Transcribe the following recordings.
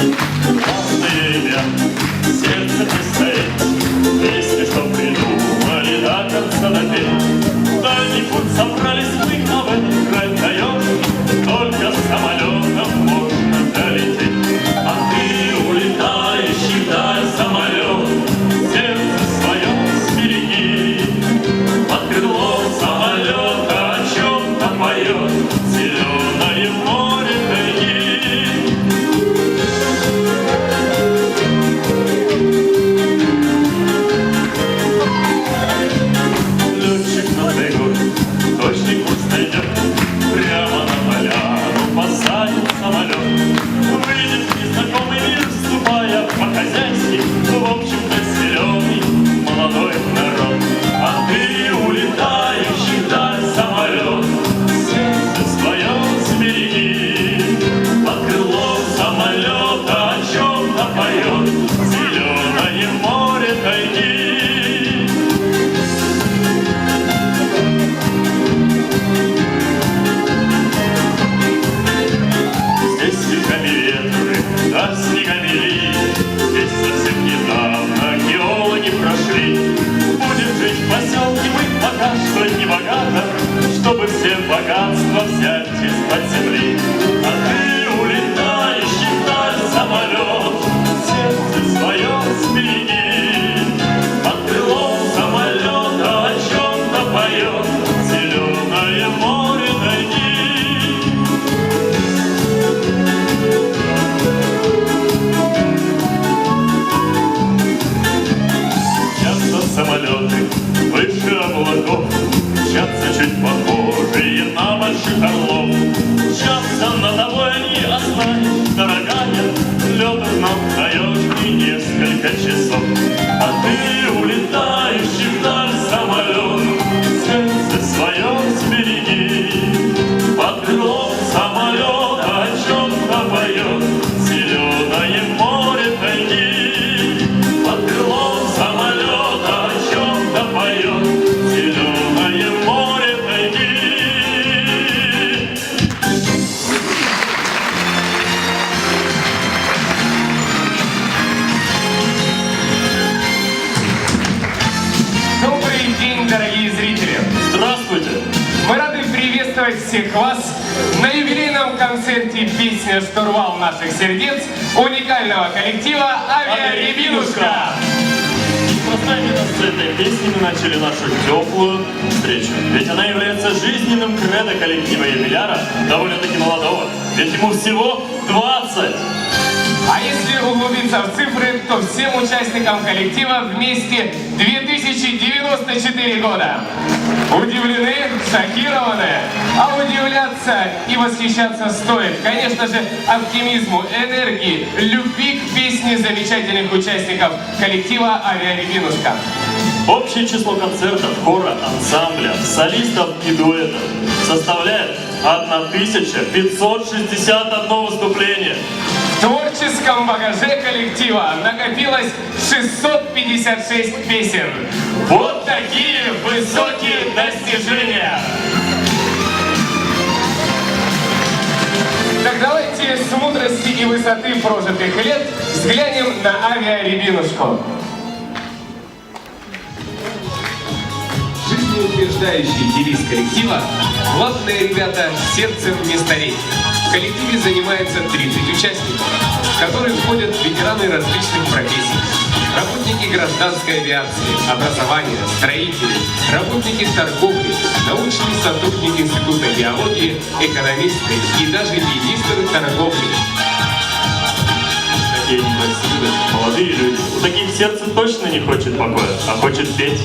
Важное имя, сердце не стоит. Песни, что придумали, до конца допеть. Дальний путь собрались мы, а в этот край даем. Только самолетом можно долететь. А ты, улетающий вдаль самолет, сердце свое сбереги. Под крылом самолета о чем-то поет зеленое море тайги. Летчик над бегом точный курс найдет, прямо на поляну посадит самолет. Выйдет в незнакомый мир, вступая по-хозяйски, в общем-то зеленый молодой народ. А ты, улетающий вдаль самолет, сердце свое сбереги. Под крылом самолета о чем-то поет зеленое море тайги. Здесь веками ветры, да снегами лили, здесь совсем недавно геологи прошли. Будем жить в поселке мы пока что не богато, чтобы все богатства взять из-под земли. А ты, улетающий вдаль самолет, сердце свое сбереги. Под крылом самолета о чем-то поет зеленое море тайги. Мчатся самолеты выше облаков, мчатся чуть похожие на больших орлов. Мчатся над тобой они, а знаешь, дорогая, летом нам даешь не несколько часов. А ты, улетающий вдаль самолет, сердце свое сбереги. Под крылом самолета о чем-то поет зеленое море тайги. Под крылом самолета о чем-то поет зеленое море тайги. Добрый день, дорогие зрители! Здравствуйте! Мы рады приветствовать всех вас на юбилейном концерте «Песня «Штурвал наших сердец» уникального коллектива «Авиарябинушка». Неспроста именно с этой песни мы начали нашу теплую встречу. Ведь она является жизненным кредо коллектива юбиляра, довольно-таки молодого. Ведь ему всего 20. А если углубиться в цифры, то всем участникам коллектива вместе 2094 года. Удивлены, шокированы, а удивляться и восхищаться стоит. Конечно же, оптимизму, энергии, любви к песне замечательных участников коллектива «Авиарябинушка». Общее число концертов, хора, ансамбля, солистов и дуэтов составляет 1561 выступление. В творческом багаже коллектива накопилось 656 песен. Вот такие высокие достижения! Так давайте с мудрости и высоты прожитых лет взглянем на «Авиарябинушку». Жизнеутверждающий девиз коллектива «Главное, ребята, сердцем не стареть». В коллективе занимается 30 участников, в которые входят ветераны различных профессий. Работники гражданской авиации, образования, строители, работники торговли, научные сотрудники Института геологии, экономисты и даже министры торговли. Такие некрасивые, молодые люди. У таких сердце точно не хочет покоя, а хочет петь.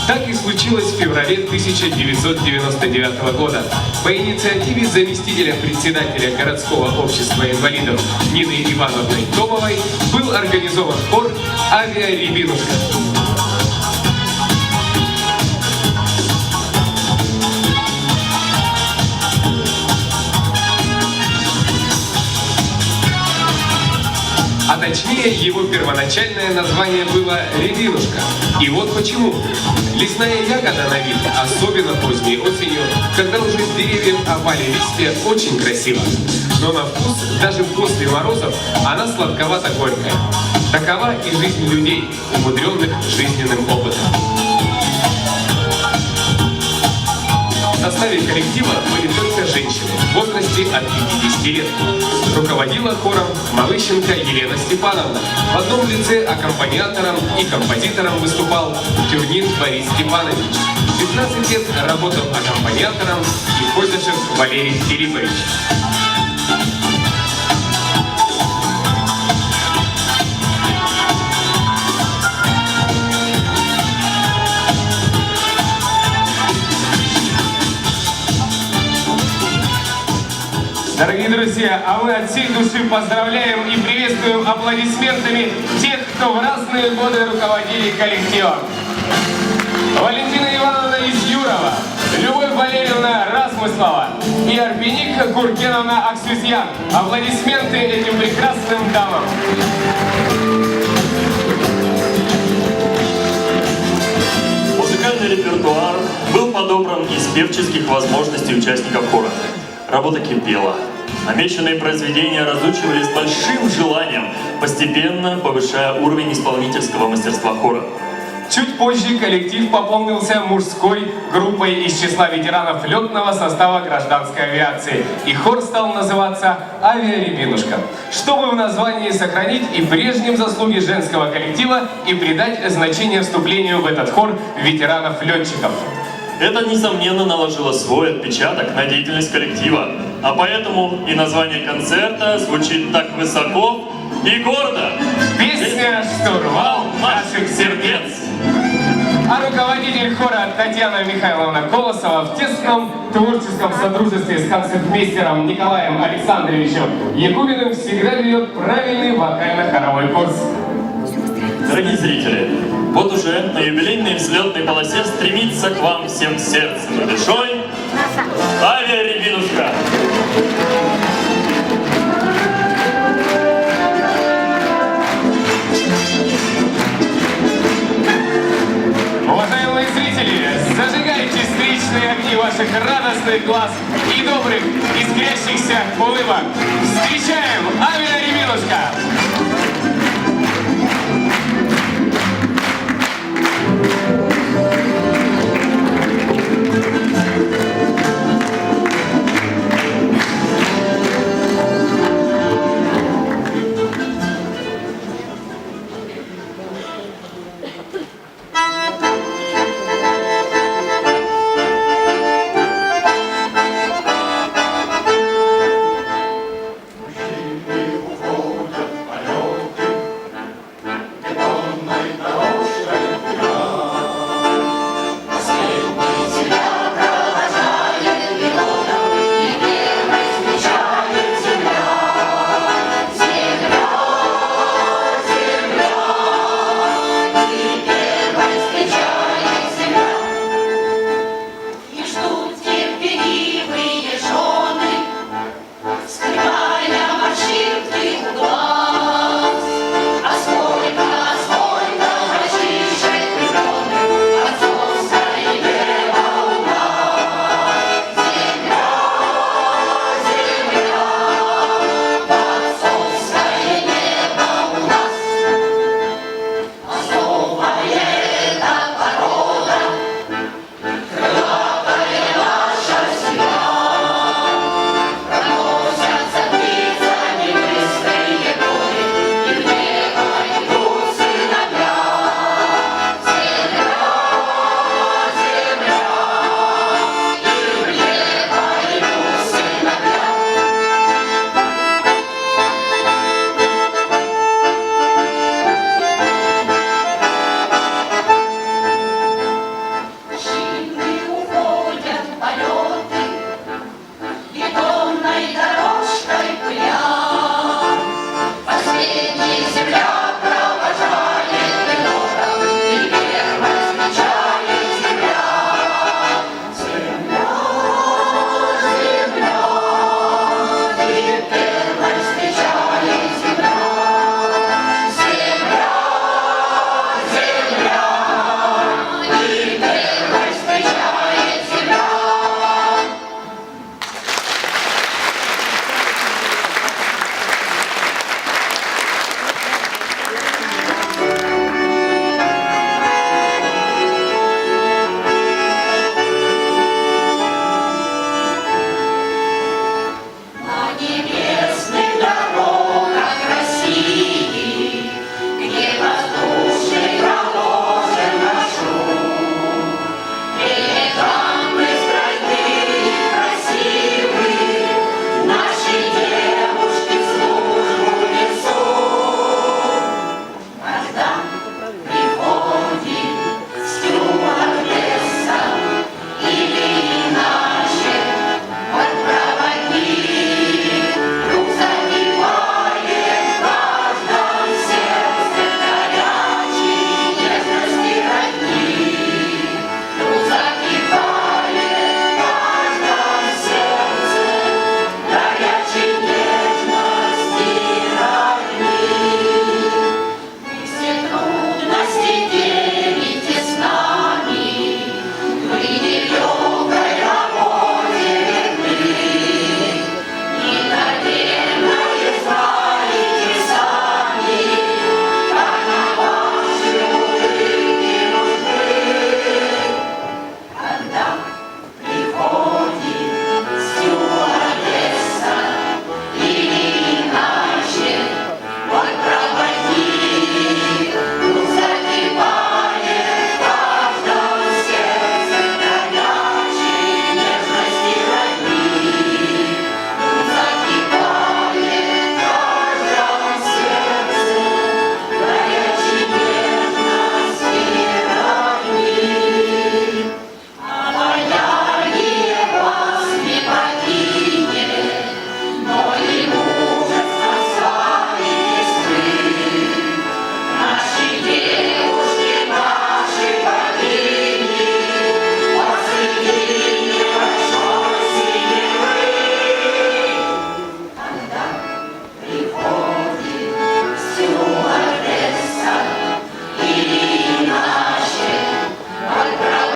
Так и случилось в феврале 1999 года. По инициативе заместителя председателя городского общества инвалидов Нины Ивановны Томовой был организован хор «Авиарябинушка». А точнее, его первоначальное название было «Рябинушка». И вот почему. Лесная ягода на вид, особенно поздней осенью, когда уже с деревьев опали листья, очень красиво. Но на вкус, даже после морозов, она сладковато-горькая. Такова и жизнь людей, умудренных жизненным опытом. В составе коллектива были только женщины в возрасте от 50 лет. Руководила хором Малыщенко Елена Степановна. В одном лице аккомпаниатором и композитором выступал Тюрнин Борис Степанович. 15 лет работал аккомпаниатором и Козышев Валерий Филиппович. Дорогие друзья, а мы от всей души поздравляем и приветствуем аплодисментами тех, кто в разные годы руководили коллективом. Валентина Ивановна Исюрова, Любовь Валерьевна Размыслова и Арбеника Гуркеновна Аксюзьян. Аплодисменты этим прекрасным дамам. Музыкальный репертуар был подобран из певческих возможностей участников хора. Работа кипела. Намеченные произведения разучивались с большим желанием, постепенно повышая уровень исполнительского мастерства хора. Чуть позже коллектив пополнился мужской группой из числа ветеранов летного состава гражданской авиации. И хор стал называться «Авиарябинушка», чтобы в названии сохранить и прежним заслуги женского коллектива и придать значение вступлению в этот хор ветеранов-летчиков. Это, несомненно, наложило свой отпечаток на деятельность коллектива, а поэтому и название концерта звучит так высоко и гордо. Песня «Штурвал наших сердец». А руководитель хора Татьяна Михайловна Колосова в тесном творческом содружестве с концертмейстером Николаем Александровичем Якубиным всегда ведет правильный вокально-хоровой курс. Дорогие зрители, вот уже на юбилейной взлетной полосе стремится к вам всем сердцем и душой авиарябинушка. Уважаемые зрители, зажигайте встречные огни ваших радостных глаз и добрых, искрящихся улыбок.